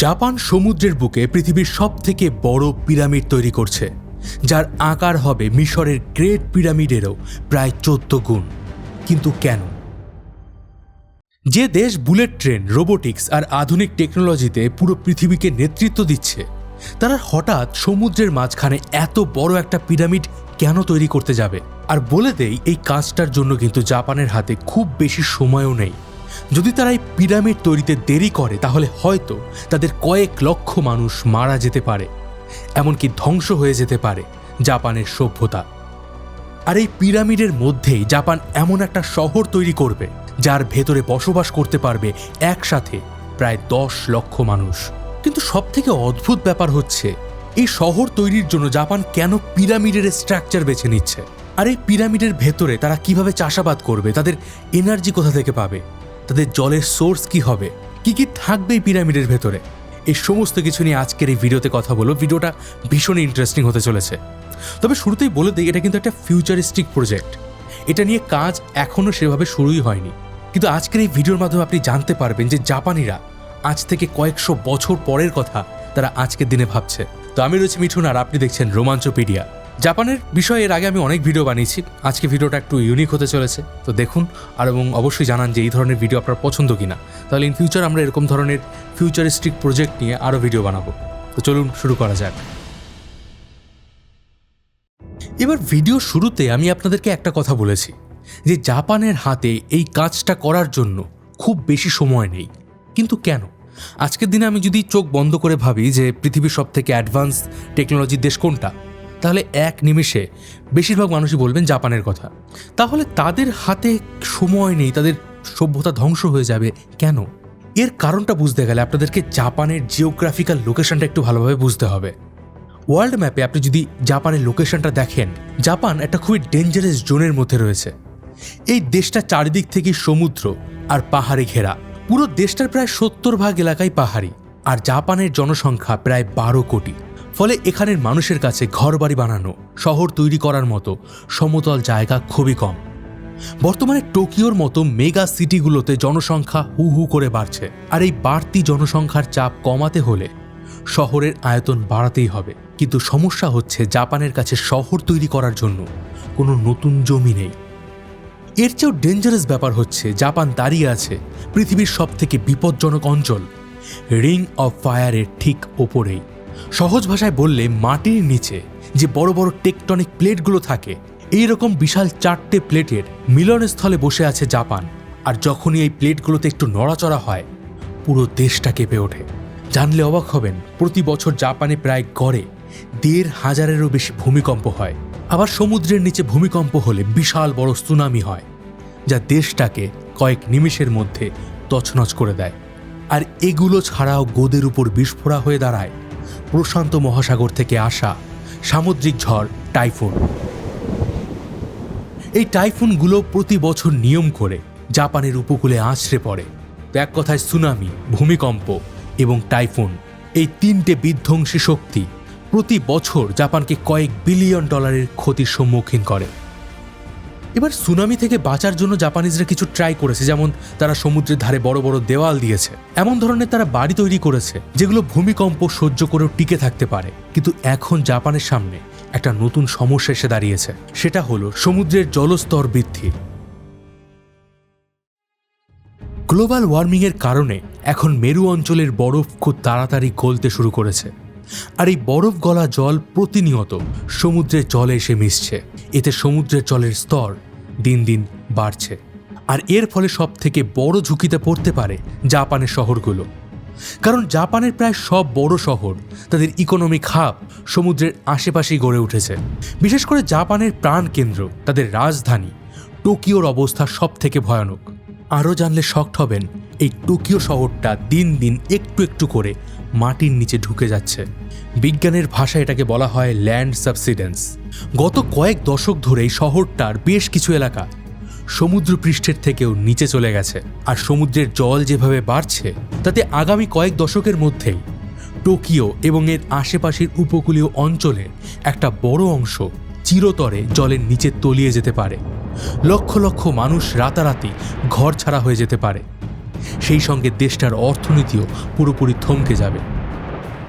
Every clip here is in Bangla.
জাপান সমুদ্রের বুকে পৃথিবীর সবথেকে বড় পিরামিড তৈরি করছে, যার আকার হবে মিশরের গ্রেট পিরামিডেরও প্রায় 14 গুণ। কিন্তু কেন? যে দেশ বুলেট ট্রেন, রোবোটিক্স আর আধুনিক টেকনোলজিতে পুরো পৃথিবীকে নেতৃত্ব দিচ্ছে, তারা হঠাৎ সমুদ্রের মাঝখানে এত বড় একটা পিরামিড কেন তৈরি করতে যাবে? আর বলে দেই, এই কাজটার জন্য কিন্তু জাপানের হাতে খুব বেশি সময়ও নেই। যদি তারা এই পিরামিড তৈরিতে দেরি করে, তাহলে হয়তো তাদের কয়েক লক্ষ মানুষ মারা যেতে পারে, এমনকি ধ্বংস হয়ে যেতে পারে জাপানের সভ্যতা। আর এই পিরামিডের মধ্যেই জাপান এমন একটা শহর তৈরি করবে, যার ভেতরে বসবাস করতে পারবে একসাথে প্রায় 10 লক্ষ মানুষ। কিন্তু সবথেকে অদ্ভুত ব্যাপার হচ্ছে, এই শহর তৈরির জন্য জাপান কেন পিরামিডের স্ট্রাকচার বেছে নিচ্ছে? আর এই পিরামিডের ভেতরে তারা কিভাবে চাষাবাদ করবে? তাদের এনার্জি কোথা থেকে পাবে? তাদের জলের সোর্স কি হবে? কি কি থাকবে এই পিরামিডের ভেতরে? এই সমস্ত কিছু নিয়ে আজকের এই ভিডিওতে কথা বলবো। ভিডিওটা ভীষণ ইন্টারেস্টিং হতে চলেছে। তবে শুরুতেই বলে দিই, এটা কিন্তু একটা ফিউচারিস্টিক প্রজেক্ট। এটা নিয়ে কাজ এখনও সেভাবে শুরুই হয়নি। কিন্তু আজকের এই ভিডিওর মাধ্যমে আপনি জানতে পারবেন যে জাপানিরা আজ থেকে কয়েকশো বছর পরের কথা তারা আজকের দিনে ভাবছে। তো আমি রয়েছি মিঠুন, আর আপনি দেখছেন রোমাঞ্চপিডিয়া। জাপানের বিষয়ে এর আগে আমি অনেক ভিডিও বানিয়েছি। আজকে ভিডিওটা একটু ইউনিক হতে চলেছে, তো দেখুন। আর এবং অবশ্যই জানান যে এই ধরনের ভিডিও আপনার পছন্দ কিনা। তাহলে ইন ফিউচার আমরা এরকম ধরনের ফিউচারিস্টিক প্রজেক্ট নিয়ে আরও ভিডিও বানাবো। তো চলুন শুরু করা যাক। এবার ভিডিও শুরুতে আমি আপনাদেরকে একটা কথা বলেছি যে জাপানের হাতে এই কাজটা করার জন্য খুব বেশি সময় নেই। কিন্তু কেন? আজকের দিনে আমি যদি চোখ বন্ধ করে ভাবি যে পৃথিবীর সবথেকে অ্যাডভান্স টেকনোলজির দেশ কোনটা, তাহলে এক নিমেষে বেশিরভাগ মানুষই বলবেন জাপানের কথা। তাহলে তাদের হাতে সময় নেই, তাদের সভ্যতা ধ্বংস হয়ে যাবে কেন? এর কারণটা বুঝতে গেলে আপনাদেরকে জাপানের জিওগ্রাফিক্যাল লোকেশনটা একটু ভালোভাবে বুঝতে হবে। ওয়ার্ল্ড ম্যাপে আপনি যদি জাপানের লোকেশনটা দেখেন, জাপান একটা খুবই ডেঞ্জারাস জোনের মধ্যে রয়েছে। এই দেশটা চারিদিক থেকে সমুদ্র আর পাহাড়ে ঘেরা। পুরো দেশটার প্রায় 70% এলাকাই পাহাড়ি, আর জাপানের জনসংখ্যা প্রায় 12 কোটি। ফলে এখানের মানুষের কাছে ঘরবাড়ি বানানো, শহর তৈরি করার মতো সমতল জায়গা খুবই কম। বর্তমানে টোকিওর মতো মেগা সিটিগুলোতে জনসংখ্যা হু হু করে বাড়ছে, আর এই বাড়তি জনসংখ্যার চাপ কমাতে হলে শহরের আয়তন বাড়াতেই হবে। কিন্তু সমস্যা হচ্ছে, জাপানের কাছে শহর তৈরি করার জন্য কোনো নতুন জমি নেই। এর চেয়েও ডেঞ্জারাস ব্যাপার হচ্ছে, জাপান দাঁড়িয়ে আছে পৃথিবীর সবথেকে বিপজ্জনক অঞ্চল রিং অফ ফায়ারের ঠিক ওপরেই। সহজ ভাষায় বললে, মাটির নিচে যে বড় বড় টেকটনিক প্লেটগুলো থাকে, এইরকম বিশাল 4টে প্লেটের মিলনস্থলে বসে আছে জাপান। আর যখনই এই প্লেটগুলোতে একটু নড়াচড়া হয়, পুরো দেশটা কেঁপে ওঠে। জানলে অবাক হবেন, প্রতি বছর জাপানে প্রায় গড়ে 1,500-এরও বেশি ভূমিকম্প হয়। আবার সমুদ্রের নিচে ভূমিকম্প হলে বিশাল বড় সুনামি হয়, যা দেশটাকে কয়েক নিমেষের মধ্যে তছনছ করে দেয়। আর এগুলো ছাড়াও গোদের উপর বিস্ফোরা হয়ে দাঁড়ায় প্রশান্ত মহাসাগর থেকে আসা সামুদ্রিক ঝড় টাইফুন। এই টাইফুনগুলো প্রতি বছর নিয়ম করে জাপানের উপকূলে আছড়ে পড়ে। তো এক কথায়, সুনামি, ভূমিকম্প এবং টাইফুন, এই 3টে বিধ্বংসী শক্তি প্রতি বছর জাপানকে কয়েক বিলিয়ন ডলারের ক্ষতির সম্মুখীন করে। এবার সুনামি থেকে বাঁচার জন্য জাপানিজরা কিছু ট্রাই করেছে, যেমন তারা সমুদ্রের ধারে বড় বড় দেওয়াল দিয়েছে। এমন ধরনের তারা বাড়ি তৈরি করেছে যেগুলো ভূমিকম্প সহ্য করেও টিকে থাকতে পারে। কিন্তু এখন জাপানের সামনে একটা নতুন সমস্যা এসে দাঁড়িয়েছে, সেটা হলো সমুদ্রের জলস্তর বৃদ্ধি। গ্লোবাল ওয়ার্মিংয়ের কারণে এখন মেরু অঞ্চলের বরফ খুব তাড়াতাড়ি গলতে শুরু করেছে। আর এই বরফ গলা জল প্রতিনিয়ত সমুদ্রের জলে এসে মিশছে। এতে সমুদ্রের জলের স্তর দিন দিন বাড়ছে। আর এর ফলে সব থেকে বড় ঝুঁকিতে পড়তে পারে জাপানের শহরগুলো। কারণ জাপানের প্রায় সব বড় শহর, তাদের ইকোনমিক হাব সমুদ্রের আশেপাশেই গড়ে উঠেছে। বিশেষ করে জাপানের প্রাণকেন্দ্র, তাদের রাজধানী টোকিওর অবস্থা সব থেকে ভয়ানক। আরও জানলে শকড হবেন, এই টোকিও শহরটা দিন দিন একটু একটু করে মাটির নিচে ঢুকে যাচ্ছে। বিজ্ঞানের ভাষায় এটাকে বলা হয় ল্যান্ড সাবসিডেন্স। গত কয়েক দশক ধরে এই শহরটার বেশ কিছু এলাকা সমুদ্রপৃষ্ঠের থেকেও নিচে চলে গেছে। আর সমুদ্রের জল যেভাবে বাড়ছে, তাতে আগামী কয়েক দশকের মধ্যেই টোকিও এবং এর আশেপাশের উপকূলীয় অঞ্চলের একটা বড় অংশ চিরতরে জলের নিচে তলিয়ে যেতে পারে। লক্ষ লক্ষ মানুষ রাতারাতি ঘর ছাড়া হয়ে যেতে পারে। সেই সঙ্গে দেশটার অর্থনীতিও পুরোপুরি থমকে যাবে।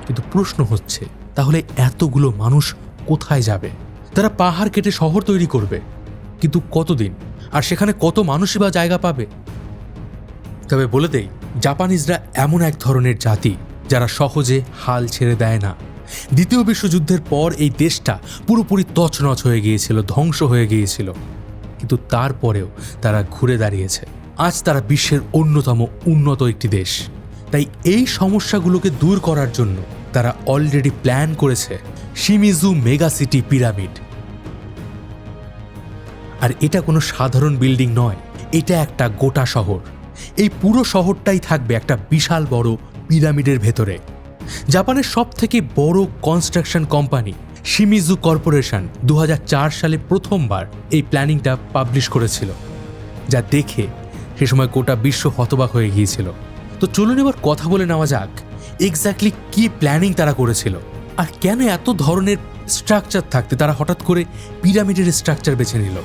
কিন্তু প্রশ্ন হচ্ছে, তাহলে এতগুলো মানুষ কোথায় যাবে? তারা পাহাড় কেটে শহর তৈরি করবে, কিন্তু কতদিন? আর সেখানে কত মানুষই বা জায়গা পাবে? তবে বলে দেই, জাপানিজরা এমন এক ধরনের জাতি যারা সহজে হাল ছেড়ে দেয় না। দ্বিতীয় বিশ্বযুদ্ধের পর এই দেশটা পুরোপুরি তছনছ হয়ে গিয়েছিল, ধ্বংস হয়ে গিয়েছিল, কিন্তু তারপরেও তারা ঘুরে দাঁড়িয়েছে। আজ তারা বিশ্বের অন্যতম উন্নত একটি দেশ। তাই এই সমস্যাগুলোকে দূর করার জন্য তারা অলরেডি প্ল্যান করেছে শিমিজু মেগা সিটি পিরামিড। আর এটা কোনো সাধারণ বিল্ডিং নয়, এটা একটা গোটা শহর। এই পুরো শহরটাই থাকবে একটা বিশাল বড় পিরামিডের ভেতরে। জাপানের সবথেকে বড় কনস্ট্রাকশন কোম্পানি শিমিজু কর্পোরেশন 2004 সালে প্রথমবার এই প্ল্যানিংটা পাবলিশ করেছিল, যা দেখে সে সময় গোটা বিশ্ব হতবাক হয়ে গিয়েছিল। তো চলুন এবার কথা বলে নেওয়া যাক এক্স্যাক্টলি কি প্ল্যানিং তারা করেছিল, আর কেন এত ধরনের স্ট্রাকচার থাকতে তারা হঠাৎ করে পিরামিডের স্ট্রাকচার বেছে নিল।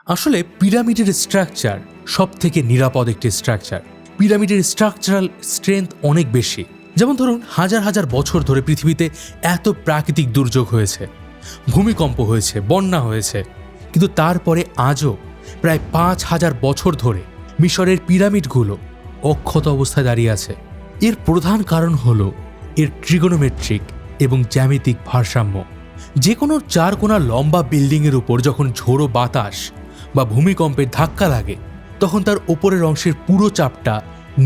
আসলে পিরামিডের স্ট্রাকচার সব থেকে নিরাপদ একটি স্ট্রাকচার। পিরামিডের স্ট্রাকচারাল স্ট্রেংথ অনেক বেশি। যেমন ধরুন, হাজার হাজার বছর ধরে পৃথিবীতে এত প্রাকৃতিক দুর্যোগ হয়েছে, ভূমিকম্প হয়েছে, বন্যা হয়েছে, কিন্তু তারপরে আজও প্রায় 5000 বছর ধরে মিশরের পিরামিডগুলো অক্ষত অবস্থায় দাঁড়িয়ে আছে। এর প্রধান কারণ হলো এর ট্রিগোনোমেট্রিক এবং জ্যামিতিক ভারসাম্য। যে কোনো 4 কোণা লম্বা বিল্ডিংয়ের উপর যখন ঝোড়ো বাতাস বা ভূমিকম্পের ধাক্কা লাগে, তখন তার ওপরের অংশের পুরো চাপটা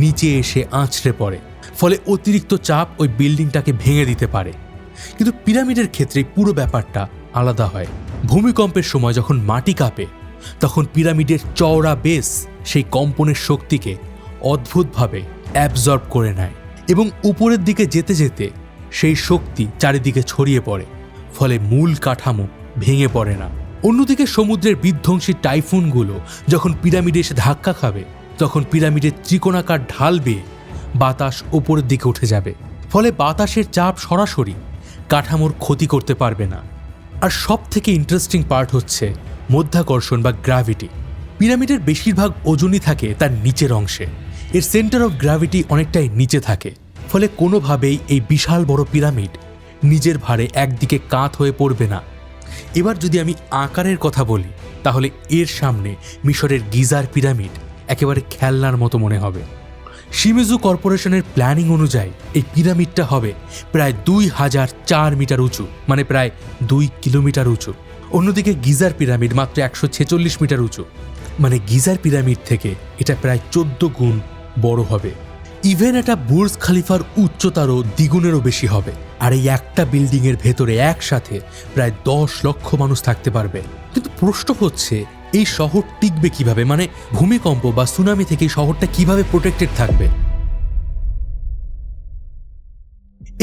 নিচে এসে আঁচড়ে পড়ে, ফলে অতিরিক্ত চাপ ওই বিল্ডিংটাকে ভেঙে দিতে পারে। কিন্তু পিরামিডের ক্ষেত্রে পুরো ব্যাপারটা আলাদা হয়। ভূমিকম্পের সময় যখন মাটি কাঁপে, তখন পিরামিডের চওড়া বেস সেই কম্পনের শক্তিকে অদ্ভুতভাবে অ্যাবজর্ব করে নেয় এবং উপরের দিকে যেতে যেতে সেই শক্তি চারিদিকে ছড়িয়ে পড়ে, ফলে মূল কাঠামো ভেঙে পড়ে না। অন্যদিকে সমুদ্রের বিধ্বংসী টাইফুনগুলো যখন পিরামিডে এসে ধাক্কা খাবে, তখন পিরামিডের ত্রিকোণাকার ঢাল বেয়ে বাতাস ওপরের দিকে উঠে যাবে, ফলে বাতাসের চাপ সরাসরি কাঠামোর ক্ষতি করতে পারবে না। আর সব থেকে ইন্টারেস্টিং পার্ট হচ্ছে মধ্যাকর্ষণ বা গ্র্যাভিটি। পিরামিডের বেশিরভাগ ওজনই থাকে তার নিচের অংশে। এর সেন্টার অফ গ্র্যাভিটি অনেকটাই নিচে থাকে, ফলে কোনোভাবেই এই বিশাল বড় পিরামিড নিজের ভারে একদিকে কাত হয়ে পড়বে না। এবার যদি আমি আকারের কথা বলি, তাহলে এর সামনে মিশরের গিজার পিরামিড একেবারে খেলনার মতো মনে হবে। শিমিজু কর্পোরেশনের প্ল্যানিং অনুযায়ী এই পিরামিডটা হবে প্রায় 2004 মিটার উঁচু, মানে প্রায় 2 কিলোমিটার উঁচু। অন্যদিকে গিজার পিরামিড মাত্র 146 মিটার উঁচু, মানে গিজার পিরামিড থেকে এটা প্রায় 14 গুণ বড় হবে। ইভেন এটা বুর্জ খলিফার উচ্চতারও দ্বিগুণেরও বেশি হবে। আর এই একটা বিল্ডিংয়ের ভেতরে একসাথে প্রায় 10 লক্ষ মানুষ থাকতে পারবে। কিন্তু প্রশ্ন হচ্ছে, এই শহর টিকবে কিভাবে? মানে ভূমিকম্প বা সুনামি থেকে এই শহরটা কিভাবে প্রোটেক্টেড থাকবে?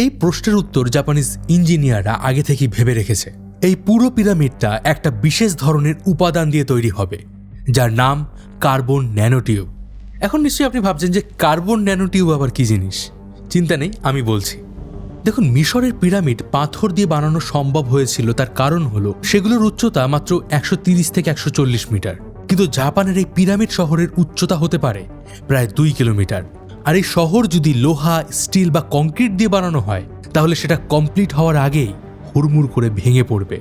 এই প্রশ্নের উত্তর জাপানিজ ইঞ্জিনিয়াররা আগে থেকেই ভেবে রেখেছে। এই পুরো পিরামিডটা একটা বিশেষ ধরনের উপাদান দিয়ে তৈরি হবে, যার নাম কার্বন ন্যানোটিউব। এখন নিশ্চয়ই আপনি ভাবছেন যে কার্বন ন্যানোটিউব আবার কি জিনিস। চিন্তা নেই, আমি বলছি। দেখুন, মিশরের পিরামিড পাথর দিয়ে বানানো সম্ভব হয়েছিল, তার কারণ হলো সেগুলোর উচ্চতা মাত্র 130 থেকে 140 মিটার, কিন্তু জাপানের এই পিরামিড শহরের উচ্চতা হতে পারে প্রায় 2 কিলোমিটার। আর এই শহর যদি লোহা, স্টিল বা কংক্রিট দিয়ে বানানো হয়, তাহলে সেটা কমপ্লিট হওয়ার আগেই হুড়মুড় করে ভেঙে পড়বে।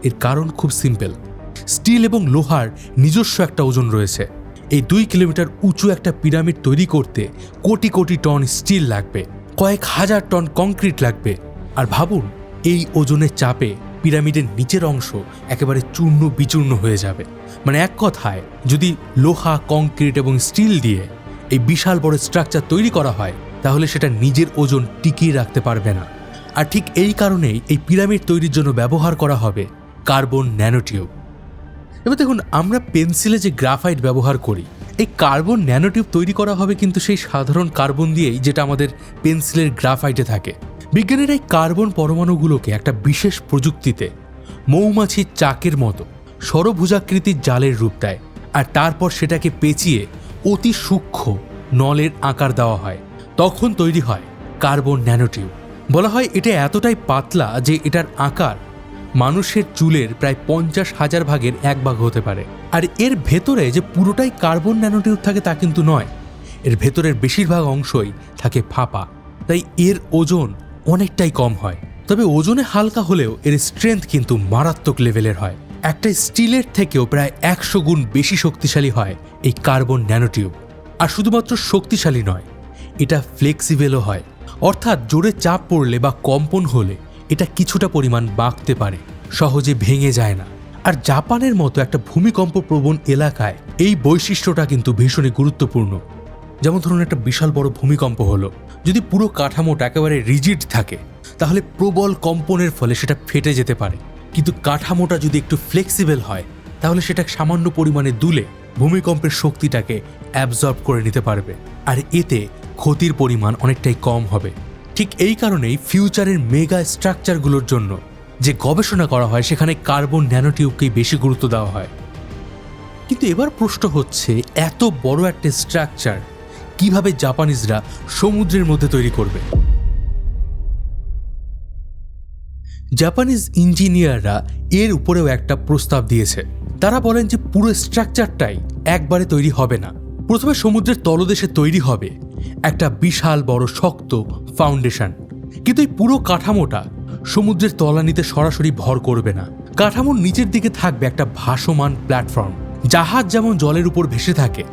এর কারণ খুব সিম্পল। স্টিল এবং লোহার নিজস্ব একটা ওজন রয়েছে। এই 2 কিলোমিটার উঁচু একটা পিরামিড তৈরি করতে কোটি কোটি টন স্টিল লাগবে, কয়েক হাজার টন কংক্রিট লাগবে। আর ভাবুন, এই ওজনের চাপে পিরামিডের নিচের অংশ একেবারে চূর্ণ বিচূর্ণ হয়ে যাবে। মানে এক কথায়, যদি লোহা, কংক্রিট এবং স্টিল দিয়ে এই বিশাল বড় স্ট্রাকচার তৈরি করা হয়, তাহলে সেটা নিজের ওজন টিকিয়ে রাখতে পারবে না। আর ঠিক এই কারণেই এই পিরামিড তৈরির জন্য ব্যবহার করা হবে কার্বন ন্যানোটিউব। এবার দেখুন, আমরা পেন্সিলে যে গ্রাফাইট ব্যবহার করি, এই কার্বন ন্যানোটিউব তৈরি করা হবে কিন্তু সেই সাধারণ কার্বন দিয়েই, যেটা আমাদের পেন্সিলের গ্রাফাইটে থাকে। বিজ্ঞানীরা এই কার্বন পরমাণুগুলোকে একটা বিশেষ প্রযুক্তিতে মৌমাছির চাকের মতো ষড়ভুজাকৃতির জালের রূপ দেয়, আর তারপর সেটাকে পেঁচিয়ে অতি সূক্ষ্ম নলের আকার দেওয়া হয়। তখন তৈরি হয় কার্বন ন্যানোটিউব। বলা হয় এটা এতটাই পাতলা যে এটার আকার মানুষের চুলের প্রায় 50,000 ভাগের 1 ভাগ হতে পারে। আর এর ভেতরে যে পুরোটাই কার্বন ন্যানোটিউব থাকে তা কিন্তু নয়, এর ভেতরের বেশিরভাগ অংশই থাকে ফাঁপা, তাই এর ওজন অনেকটাই কম হয়। তবে ওজনে হালকা হলেও এর স্ট্রেংথ কিন্তু মারাত্মক লেভেলের হয়। একটা স্টিলের থেকেও প্রায় 100 গুণ বেশি শক্তিশালী হয় এই কার্বন ন্যানোটিউব। আর শুধুমাত্র শক্তিশালী নয়, এটা ফ্লেক্সিবলও হয়, অর্থাৎ জোরে চাপ পড়লে বা কম্পন হলে এটা কিছুটা পরিমাণ বাঁকতে পারে, সহজে ভেঙে যায় না। আর জাপানের মতো একটা ভূমিকম্প প্রবণ এলাকায় এই বৈশিষ্ট্যটা কিন্তু ভীষণই গুরুত্বপূর্ণ। যেমন ধরুন একটা বিশাল বড় ভূমিকম্প হলো, যদি পুরো কাঠামোটা একেবারে রিজিড থাকে তাহলে প্রবল কম্পনের ফলে সেটা ফেটে যেতে পারে, কিন্তু কাঠামোটা যদি একটু ফ্লেক্সিবল হয় তাহলে সেটা সামান্য পরিমাণে দুলে ভূমিকম্পের শক্তিটাকে অ্যাবজর্ব করে নিতে পারবে, আর এতে ক্ষতির পরিমাণ অনেকটাই কম হবে। ঠিক এই কারণেই ফিউচারের মেগা স্ট্রাকচারগুলোর জন্য যে গবেষণা করা হয় সেখানে কার্বন ন্যানোটিউবকেই বেশি গুরুত্ব দেওয়া হয়। কিন্তু এবার প্রশ্ন হচ্ছে, এত বড় একটা স্ট্রাকচার কিভাবে জাপানিজরা সমুদ্রের মধ্যে তৈরি করবে? জাপানিজ ইঞ্জিনিয়াররা এর উপরেও একটা প্রস্তাব দিয়েছে। তারা বলেন যে পুরো স্ট্রাকচারটাই একবারে তৈরি হবে না। প্রথমে সমুদ্রের তলদেশে তৈরি হবে একটা বিশাল বড় শক্ত ফাউন্ডেশন, কিন্তু এই পুরো কাঠামোটা সমুদ্রের তলানিতে সরাসরি ভর করবে না। কাঠামোর নিচের দিকে থাকবে একটা ভাসমান প্ল্যাটফর্ম। জাহাজ যেমন জলের উপর ভেসে থাকে,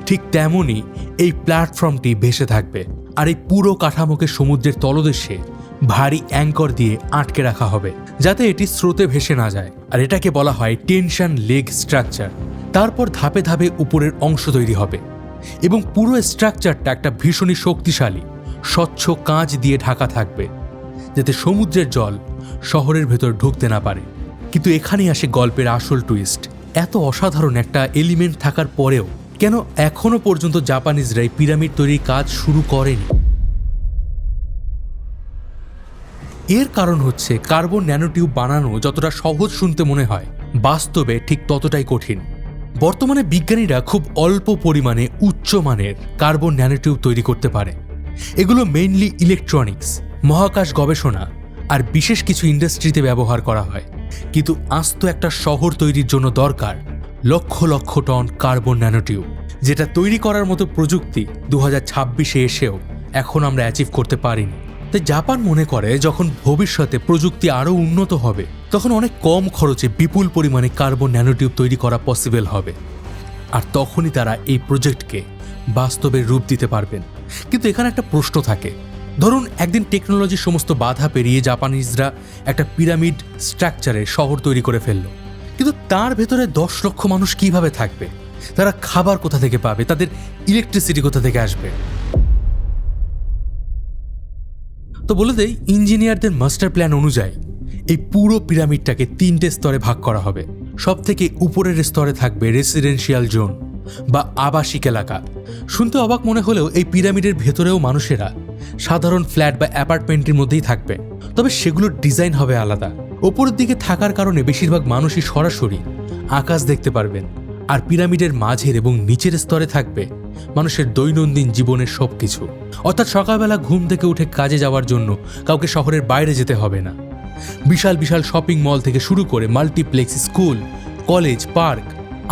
ঠিক তেমনই এই প্ল্যাটফর্মটি ভেসে থাকবে। আর এই পুরো কাঠামোকে সমুদ্রের তলদেশে ভারী অ্যাঙ্কর দিয়ে আটকে রাখা হবে, যাতে এটি স্রোতে ভেসে না যায়। আর এটাকে বলা হয় টেনশন লেগ স্ট্রাকচার। তারপর ধাপে ধাপে উপরের অংশ তৈরি হবে এবং পুরো স্ট্রাকচারটা একটা ভীষণই শক্তিশালী স্বচ্ছ কাঁচ দিয়ে ঢাকা থাকবে, যাতে সমুদ্রের জল শহরের ভেতর ঢুকতে না পারে। কিন্তু এখানেই আসে গল্পের আসল টুইস্ট। এত অসাধারণ একটা এলিমেন্ট থাকার পরেও কেন এখনো পর্যন্ত জাপানিজরা এই পিরামিড তৈরির কাজ শুরু করেনি? এর কারণ হচ্ছে কার্বন ন্যানোটিউব বানানো যতটা সহজ শুনতে মনে হয়, বাস্তবে ঠিক ততটাই কঠিন। বর্তমানে বিজ্ঞানীরা খুব অল্প পরিমাণে উচ্চমানের কার্বন ন্যানোটিউব তৈরি করতে পারে। এগুলো মেইনলি ইলেকট্রনিক্স, মহাকাশ গবেষণা আর বিশেষ কিছু ইন্ডাস্ট্রিতে ব্যবহার করা হয়। কিন্তু আস্ত একটা শহর তৈরির জন্য দরকার lakh lakh ton carbon nanotube, যেটা তৈরি করার মতো প্রযুক্তি 2026-এ এসেও এখন আমরা অ্যাচিভ করতে পারিনি। তাই জাপান মনে করে যখন ভবিষ্যতে প্রযুক্তি আরও উন্নত হবে তখন অনেক কম খরচে বিপুল পরিমাণে কার্বন ন্যানোটিউব তৈরি করা পসিবল হবে, আর তখনই তারা এই প্রজেক্টকে বাস্তবে রূপ দিতে পারবেন। কিন্তু এখানে একটা প্রশ্ন থাকে, ধরুন একদিন টেকনোলজির সমস্ত বাধা পেরিয়ে জাপানিজরা একটা পিরামিড স্ট্রাকচারে শহর তৈরি করে ফেলল, কিন্তু তার ভেতরে 10 লক্ষ মানুষ কিভাবে থাকবে? তারা খাবার কোথা থেকে পাবে? তাদের ইলেকট্রিসিটি কোথা থেকে আসবে? তো বলে দেই, ইঞ্জিনিয়ারদের মাস্টার প্ল্যান অনুযায়ী এই পুরো পিরামিডটাকে 3টে স্তরে ভাগ করা হবে। সব থেকে উপরের স্তরে থাকবে রেসিডেন্সিয়াল জোন বা আবাসিক এলাকা। শুনতে অবাক মনে হলেও এই পিরামিডের ভেতরেও মানুষেরা সাধারণ ফ্ল্যাট বা অ্যাপার্টমেন্টের মধ্যেই থাকবে, তবে সেগুলোর ডিজাইন হবে আলাদা। ওপরের দিকে থাকার কারণে বেশিরভাগ মানুষই সরাসরি আকাশ দেখতে পারবেন। আর পিরামিডের মাঝের এবং নিচের স্তরে থাকবে মানুষের দৈনন্দিন জীবনের সবকিছু, অর্থাৎ সকালবেলা ঘুম থেকে উঠে কাজে যাওয়ার জন্য কাউকে শহরের বাইরে যেতে হবে না। বিশাল বিশাল শপিং মল থেকে শুরু করে মাল্টিপ্লেক্স, স্কুল, কলেজ, পার্ক,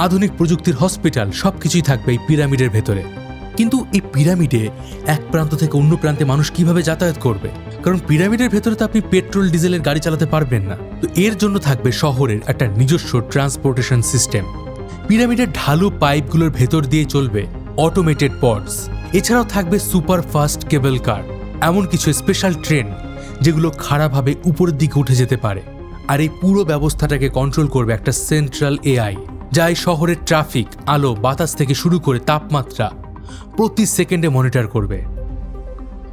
আধুনিক প্রযুক্তির হসপিটাল সবকিছুই থাকবে এই পিরামিডের ভেতরে। কিন্তু এই পিরামিডে এক প্রান্ত থেকে অন্য প্রান্তে মানুষ কিভাবে যাতায়াত করবে? কারণ পিরামিডের ভেতরে তো আপনি পেট্রোল ডিজেলের গাড়ি চালাতে পারবেন না। তো এর জন্য থাকবে শহরের একটা নিজস্ব ট্রান্সপোর্টেশন সিস্টেম। পিরামিডের ঢালু পাইপগুলোর ভেতর দিয়ে চলবে অটোমেটেড পডস। এছাড়াও থাকবে সুপার ফাস্ট কেবল কার, এমন কিছু স্পেশাল ট্রেন যেগুলো খাড়াভাবে উপরের দিকে উঠে যেতে পারে। আর এই পুরো ব্যবস্থাটাকে কন্ট্রোল করবে একটা সেন্ট্রাল এআই, যা এই শহরের ট্রাফিক, আলো, বাতাস থেকে শুরু করে তাপমাত্রা প্রতি সেকেন্ডে মনিটর করবে।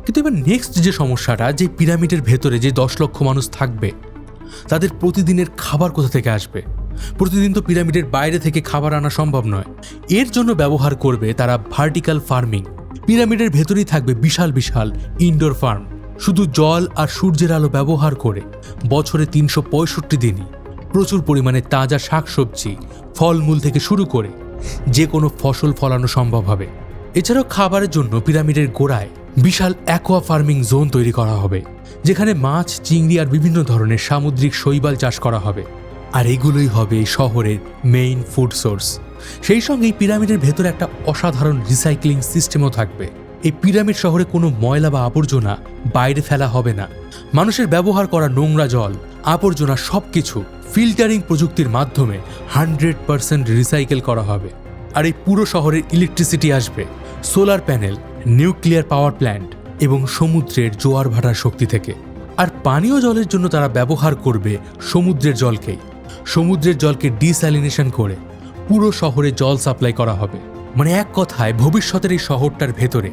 কিন্তু এবার নেক্সট যে সমস্যাটা, যে পিরামিডের ভেতরে যে 10 লক্ষ মানুষ থাকবে তাদের প্রতিদিনের খাবার কোথা থেকে আসবে? প্রতিদিন তো পিরামিডের বাইরে থেকে খাবার আনা সম্ভব নয়। এর জন্য ব্যবহার করবে তারা ভার্টিক্যাল ফার্মিং। পিরামিডের ভেতরেই থাকবে বিশাল বিশাল ইনডোর ফার্ম, শুধু জল আর সূর্যের আলো ব্যবহার করে বছরে 365 দিনই প্রচুর পরিমাণে তাজা শাকসবজি, ফলমূল থেকে শুরু করে যে কোনো ফসল ফলানো সম্ভব হবে। এছাড়াও খাবারের জন্য পিরামিডের গোড়ায় বিশাল অ্যাকোয়া ফার্মিং জোন তৈরি করা হবে, যেখানে মাছ, চিংড়ি আর বিভিন্ন ধরনের সামুদ্রিক শৈবাল চাষ করা হবে। আর এগুলোই হবে এই শহরের মেইন ফুড সোর্স। সেই সঙ্গে এই পিরামিডের ভেতরে একটা অসাধারণ রিসাইক্লিং সিস্টেমও থাকবে। এই পিরামিড শহরে কোনো ময়লা বা আবর্জনা বাইরে ফেলা হবে না। মানুষের ব্যবহার করা নোংরা জল, আবর্জনা সবকিছু ফিল্টারিং প্রযুক্তির মাধ্যমে 100% রিসাইকেল করা হবে। আর এই পুরো শহরের ইলেকট্রিসিটি আসবে solar panel, nuclear power plant এবং সমুদ্রের জোয়ার ভাটার শক্তি থেকে। আর পানীয় জলের জন্য তারা ব্যবহার করবে সমুদ্রের জলকেই। সমুদ্রের জলকে ডিস্যালিনেশন করে পুরো শহরে জল সাপ্লাই করা হবে। মানে এক কথায় ভবিষ্যতের এই শহরটার ভেতরে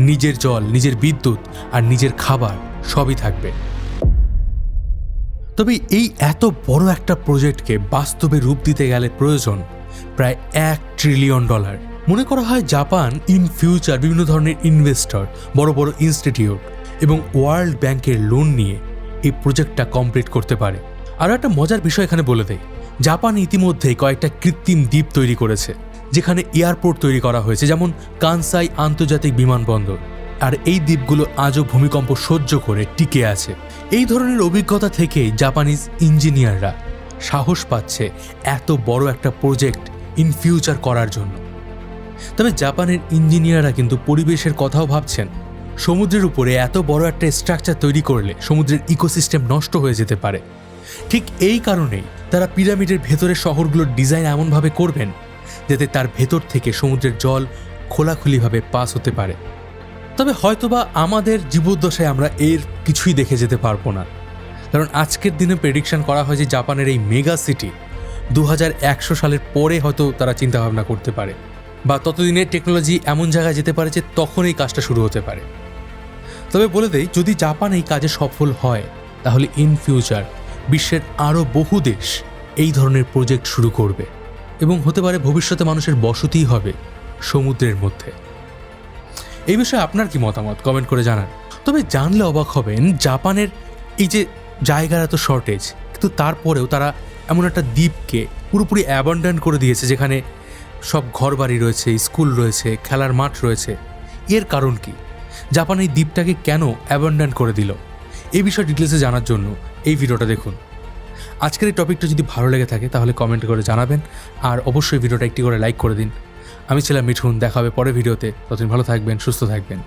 নিজের জল, নিজের বিদ্যুৎ আর নিজের খাবার সবই থাকবে। তবে এই এত বড় একটা প্রজেক্টকে বাস্তবে রূপ দিতে গেলে প্রয়োজন প্রায় $1 ট্রিলিয়ন। মনে করা হয় জাপান ইন ফিউচার বিভিন্ন ধরনের ইনভেস্টর, বড় বড় ইনস্টিটিউট এবং ওয়ার্ল্ড ব্যাংকের লোন নিয়ে এই প্রজেক্টটা কমপ্লিট করতে পারে। আরও একটা মজার বিষয় এখানে বলে দেয়, জাপান ইতিমধ্যেই কয়েকটা কৃত্রিম দ্বীপ তৈরি করেছে যেখানে এয়ারপোর্ট তৈরি করা হয়েছে, যেমন কানসাই আন্তর্জাতিক বিমানবন্দর। আর এই দ্বীপগুলো আজও ভূমিকম্প সহ্য করে টিকে আছে। এই ধরনের অভিজ্ঞতা থেকেই জাপানিজ ইঞ্জিনিয়াররা সাহস পাচ্ছে এত বড় একটা প্রজেক্ট ইন ফিউচার করার জন্য। তবে জাপানের ইঞ্জিনিয়াররা কিন্তু পরিবেশের কথাও ভাবছেন। সমুদ্রের উপরে এত বড় একটা স্ট্রাকচার তৈরি করলে সমুদ্রের ইকোসিস্টেম নষ্ট হয়ে যেতে পারে। ঠিক এই কারণেই তারা পিরামিডের ভেতরের শহরগুলোর ডিজাইন এমনভাবে করবেন যাতে তার ভেতর থেকে সমুদ্রের জল খোলাখুলিভাবে পাস হতে পারে। তবে হয়তোবা আমাদের জীবদ্দশায় আমরা এর কিছুই দেখে যেতে পারবো না, কারণ আজকের দিনে প্রেডিকশন করা হয় যে জাপানের এই মেগা সিটি 2100 সালের পরে হয়তো তারা চিন্তাভাবনা করতে পারে, বা ততদিনে টেকনোলজি এমন জায়গায় যেতে পারে যে তখন এই কাজটা শুরু হতে পারে। তবে বলে দেই, যদি জাপান এই কাজে সফল হয় তাহলে ইন ফিউচার বিশ্বের আরও বহু দেশ এই ধরনের প্রজেক্ট শুরু করবে এবং হতে পারে ভবিষ্যতে মানুষের বসতিই হবে সমুদ্রের মধ্যে। এই বিষয়ে আপনার কি মতামত কমেন্ট করে জানান। তবে জানলে অবাক হবেন, জাপানের এই যে জায়গার এত শর্টেজ, কিন্তু তারপরেও তারা এমন একটা দ্বীপকে পুরোপুরি অ্যাবান্ডন করে দিয়েছে যেখানে সব ঘরবাড়ি রয়েছে, স্কুল রয়েছে, খেলার মাঠ রয়েছে। এর কারণ কি? জাপান এই দ্বীপটাকে কেন অ্যাবান্ডন করে দিল? এই বিষয়ে ডিটেলসে জানার জন্য এই ভিডিওটা দেখুন। আজকের এই টপিকটা যদি ভালো লেগে থাকে তাহলে কমেন্ট করে জানাবেন, আর অবশ্যই ভিডিওটা একটি করে লাইক করে দিন। আমি ছিলাম মিঠুন, দেখা হবে পরের ভিডিওতে। ততদিন ভালো থাকবেন, সুস্থ থাকবেন।